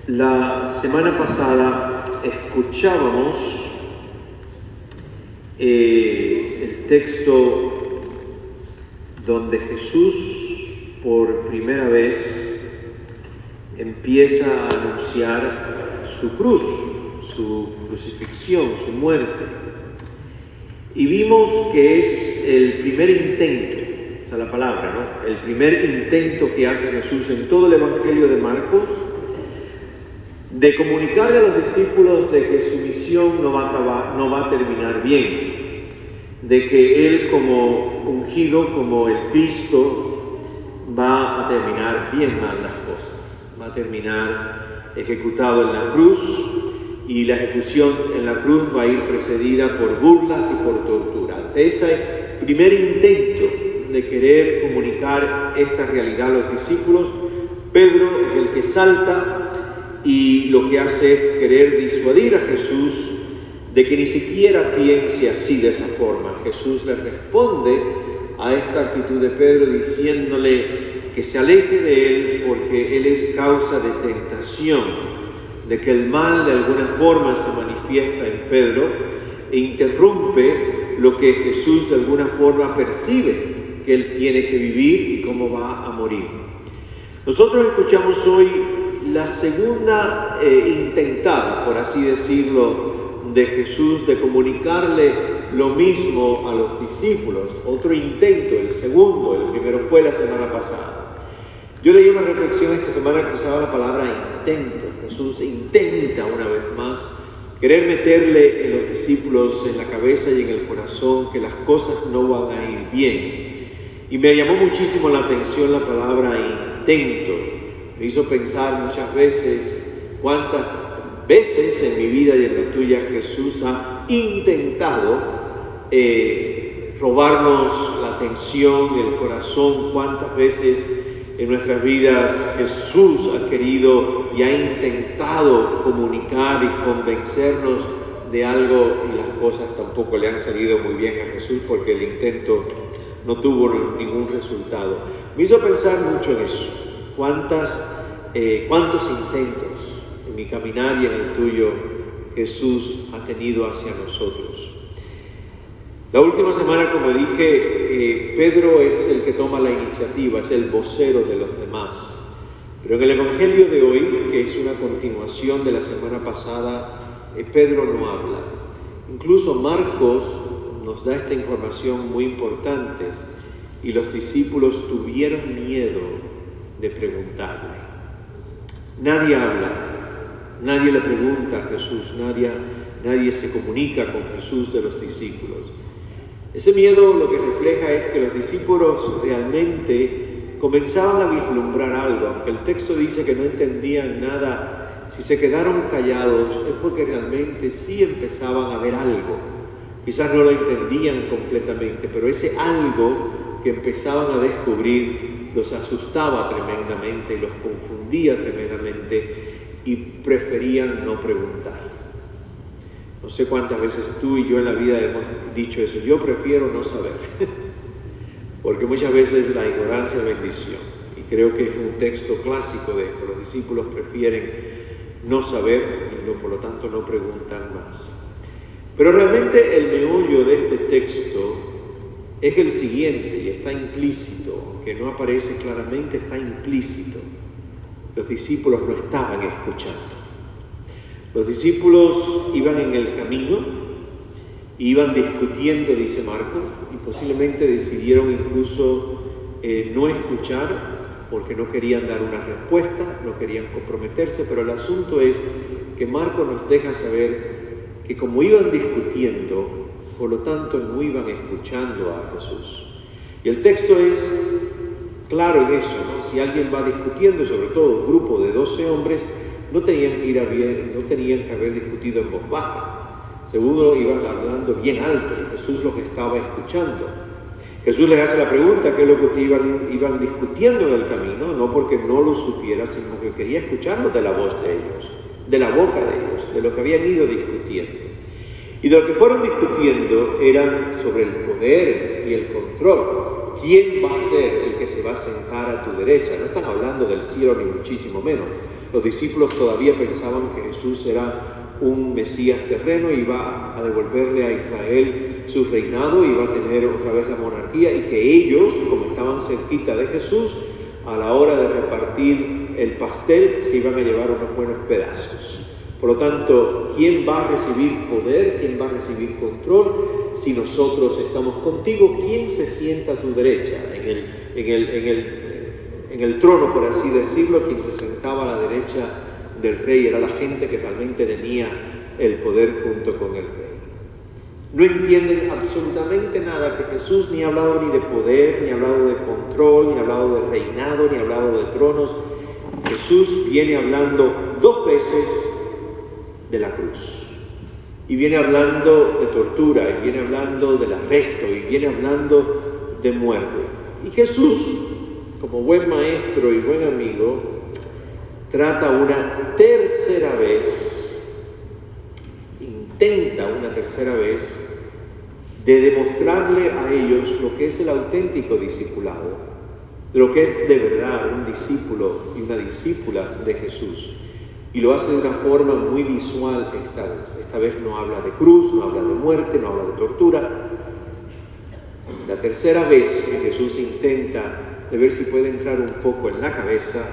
La semana pasada escuchábamos el texto donde Jesús por primera vez empieza a anunciar su cruz, su crucifixión, su muerte. Y vimos que es el primer intento, esa es la palabra, ¿no? El primer intento que hace Jesús en todo el Evangelio de Marcos de comunicarle a los discípulos de que su misión no va a terminar bien, de que Él como ungido, como el Cristo, va a terminar bien mal las cosas, va a terminar ejecutado en la cruz, y la ejecución en la cruz va a ir precedida por burlas y por tortura. Ante ese primer intento de querer comunicar esta realidad a los discípulos, Pedro es el que salta y lo que hace es querer disuadir a Jesús de que ni siquiera piense así, de esa forma. Jesús le responde a esta actitud de Pedro diciéndole que se aleje de él porque él es causa de tentación, de que el mal de alguna forma se manifiesta en Pedro e interrumpe lo que Jesús de alguna forma percibe que él tiene que vivir y cómo va a morir. Nosotros escuchamos hoy la segunda intentada, por así decirlo, de Jesús de comunicarle lo mismo a los discípulos. Otro intento, el segundo, el primero fue la semana pasada. Yo leí una reflexión esta semana que usaba la palabra intento. Jesús intenta una vez más querer meterle en los discípulos en la cabeza y en el corazón que las cosas no van a ir bien. Y me llamó muchísimo la atención la palabra intento. Me hizo pensar muchas veces cuántas veces en mi vida y en la tuya Jesús ha intentado robarnos la atención, el corazón. Cuántas veces en nuestras vidas Jesús ha querido y ha intentado comunicar y convencernos de algo y las cosas tampoco le han salido muy bien a Jesús porque el intento no tuvo ningún resultado. Me hizo pensar mucho en eso. ¿Cuántos intentos en mi caminar y en el tuyo Jesús ha tenido hacia nosotros? La última semana, como dije, Pedro es el que toma la iniciativa, es el vocero de los demás. Pero en el Evangelio de hoy, que es una continuación de la semana pasada, Pedro no habla. Incluso Marcos nos da esta información muy importante y los discípulos tuvieron miedo de preguntarle. Nadie habla, nadie le pregunta a Jesús, nadie se comunica con Jesús de los discípulos. Ese miedo lo que refleja es que los discípulos realmente comenzaban a vislumbrar algo, aunque el texto dice que no entendían nada. Si se quedaron callados es porque realmente sí empezaban a ver algo. Quizás no lo entendían completamente, pero ese algo que empezaban a descubrir los asustaba tremendamente, los confundía tremendamente y preferían no preguntar. No sé cuántas veces tú y yo en la vida hemos dicho eso. Yo prefiero no saber, porque muchas veces la ignorancia es bendición. Y creo que es un texto clásico de esto. Los discípulos prefieren no saber y por lo tanto no preguntan más. Pero realmente el meollo de este texto es el siguiente y está implícito, aunque no aparece claramente, está implícito. Los discípulos no estaban escuchando. Los discípulos iban en el camino, iban discutiendo, dice Marcos, y posiblemente decidieron incluso no escuchar porque no querían dar una respuesta, no querían comprometerse, pero el asunto es que Marcos nos deja saber que como iban discutiendo, por lo tanto no iban escuchando a Jesús. Y el texto es claro en eso, ¿no? Si alguien va discutiendo, sobre todo un grupo de 12 hombres, no tenían que haber discutido en voz baja. Seguro iban hablando bien alto y Jesús los estaba escuchando. Jesús les hace la pregunta, ¿qué es lo que ustedes iban discutiendo en el camino? No porque no lo supiera, sino que quería escucharlo de la voz de ellos, de la boca de ellos, de lo que habían ido discutiendo. Y de lo que fueron discutiendo eran sobre el poder y el control. ¿quién va a ser el que se va a sentar a tu derecha? No están hablando del cielo ni muchísimo menos. Los discípulos todavía pensaban que Jesús era un Mesías terreno y iba a devolverle a Israel su reinado, iba a tener otra vez la monarquía, y que ellos, como estaban cerquita de Jesús, a la hora de repartir el pastel se iban a llevar unos buenos pedazos. Por lo tanto, ¿quién va a recibir poder? ¿Quién va a recibir control? Si nosotros estamos contigo, ¿quién se sienta a tu derecha? En el trono, por así decirlo, quien se sentaba a la derecha del rey era la gente que realmente tenía el poder junto con el rey. No entienden absolutamente nada, que Jesús ni ha hablado ni de poder, ni ha hablado de control, ni ha hablado de reinado, ni ha hablado de tronos. Jesús viene hablando 2 veces de la cruz, y viene hablando de tortura, y viene hablando del arresto, y viene hablando de muerte. Y Jesús, como buen maestro y buen amigo, trata una tercera vez, intenta una tercera vez, de demostrarle a ellos lo que es el auténtico discipulado, de lo que es de verdad un discípulo y una discípula de Jesús. Y lo hace de una forma muy visual esta vez. Esta vez no habla de cruz, no habla de muerte, no habla de tortura. La tercera vez que Jesús intenta de ver si puede entrar un poco en la cabeza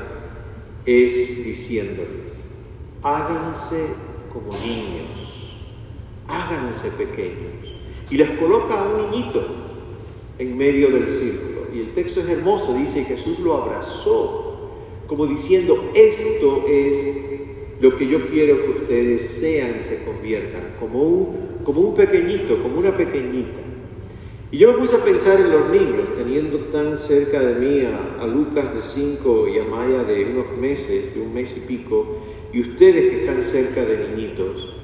es diciéndoles: háganse como niños, háganse pequeños. Y les coloca a un niñito en medio del círculo. Y el texto es hermoso, dice que Jesús lo abrazó, como diciendo: esto es lo que yo quiero que ustedes sean y se conviertan, como un pequeñito, como una pequeñita. Y yo me puse a pensar en los niños, teniendo tan cerca de mí a Lucas de 5 y a Maya de unos meses, de 1 mes y pico, y ustedes que están cerca de niñitos.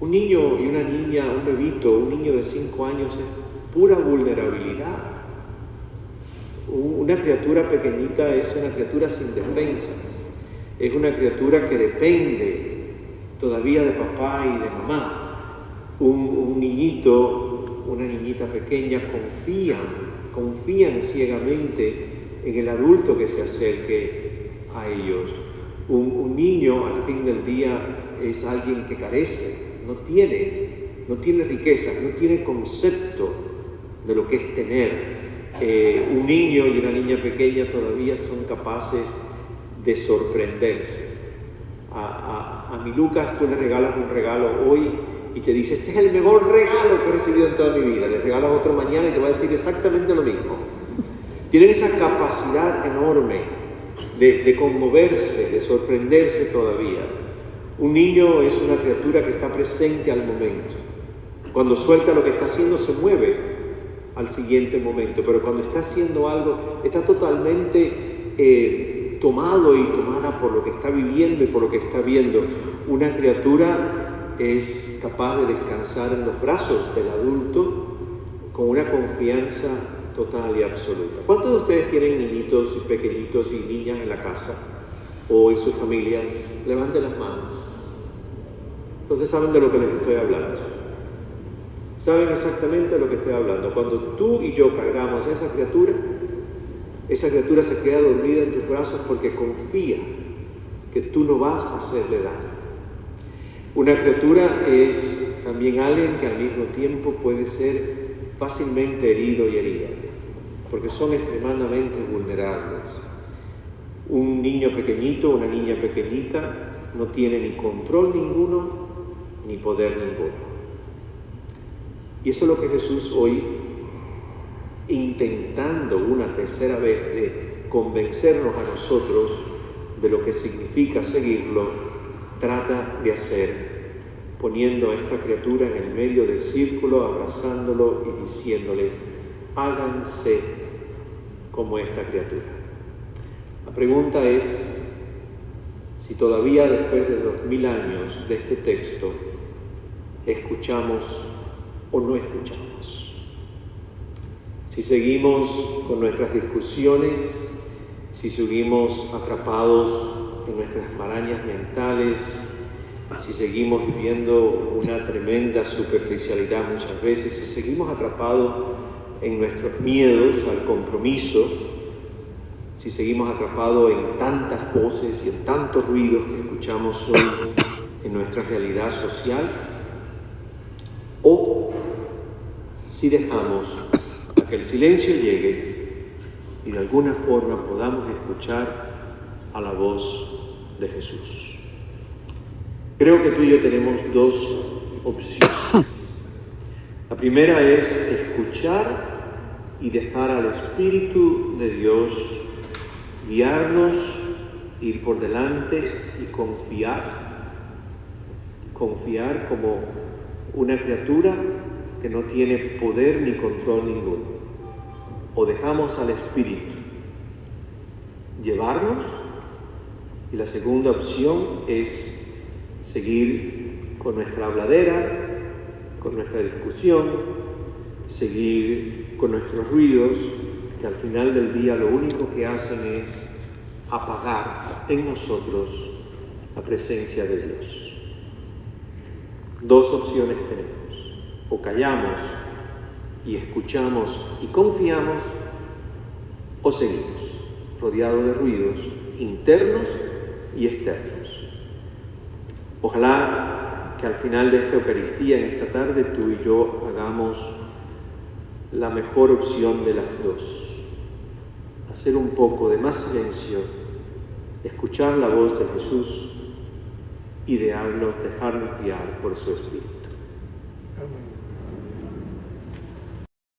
Un niño y una niña, un bebito, un niño de 5 años es pura vulnerabilidad. Una criatura pequeñita es una criatura sin defensas. Es una criatura que depende todavía de papá y de mamá. Un niñito, una niñita pequeña confían ciegamente en el adulto que se acerque a ellos. Un niño, al fin del día, es alguien que carece, no tiene riqueza, no tiene concepto de lo que es tener. Un niño y una niña pequeña todavía son capaces de sorprenderse. A mi Lucas tú le regalas un regalo hoy y te dice: este es el mejor regalo que he recibido en toda mi vida. Le regalas otro mañana y te va a decir exactamente lo mismo. Tienen esa capacidad enorme de conmoverse, de sorprenderse todavía. Un niño es una criatura que está presente al momento. Cuando suelta lo que está haciendo se mueve al siguiente momento, pero cuando está haciendo algo está totalmente tomado y tomada por lo que está viviendo y por lo que está viendo. Una criatura es capaz de descansar en los brazos del adulto con una confianza total y absoluta. ¿Cuántos de ustedes tienen niñitos pequeñitos y niñas en la casa o en sus familias? Levanten las manos. Entonces saben de lo que les estoy hablando. Saben exactamente de lo que estoy hablando. Cuando tú y yo cargamos a esa criatura se queda dormida en tus brazos porque confía que tú no vas a hacerle daño. Una criatura es también alguien que al mismo tiempo puede ser fácilmente herido y herida, porque son extremadamente vulnerables. Un niño pequeñito, una niña pequeñita no tiene ni control ninguno, ni poder ninguno. Y eso es lo que Jesús hoy, intentando una tercera vez de convencernos a nosotros de lo que significa seguirlo, trata de hacer, poniendo a esta criatura en el medio del círculo, abrazándolo y diciéndoles: háganse como esta criatura. La pregunta es si todavía después de 2000 años de este texto escuchamos o no escuchamos. Si seguimos con nuestras discusiones, si seguimos atrapados en nuestras marañas mentales, si seguimos viviendo una tremenda superficialidad muchas veces, si seguimos atrapados en nuestros miedos al compromiso, si seguimos atrapados en tantas voces y en tantos ruidos que escuchamos hoy en nuestra realidad social, o si dejamos a que el silencio llegue y de alguna forma podamos escuchar a la voz de Jesús. Creo que tú y yo tenemos dos opciones. La primera es escuchar y dejar al Espíritu de Dios guiarnos, ir por delante y confiar como una criatura que no tiene poder ni control ninguno. O dejamos al Espíritu llevarnos, y la segunda opción es seguir con nuestra habladera, con nuestra discusión, seguir con nuestros ruidos, que al final del día lo único que hacen es apagar en nosotros la presencia de Dios. Dos opciones tenemos: o callamos y escuchamos y confiamos, o seguimos rodeados de ruidos internos y externos. Ojalá que al final de esta Eucaristía, en esta tarde, tú y yo hagamos la mejor opción de las dos: hacer un poco de más silencio, escuchar la voz de Jesús y dejarnos guiar por su Espíritu. Amén.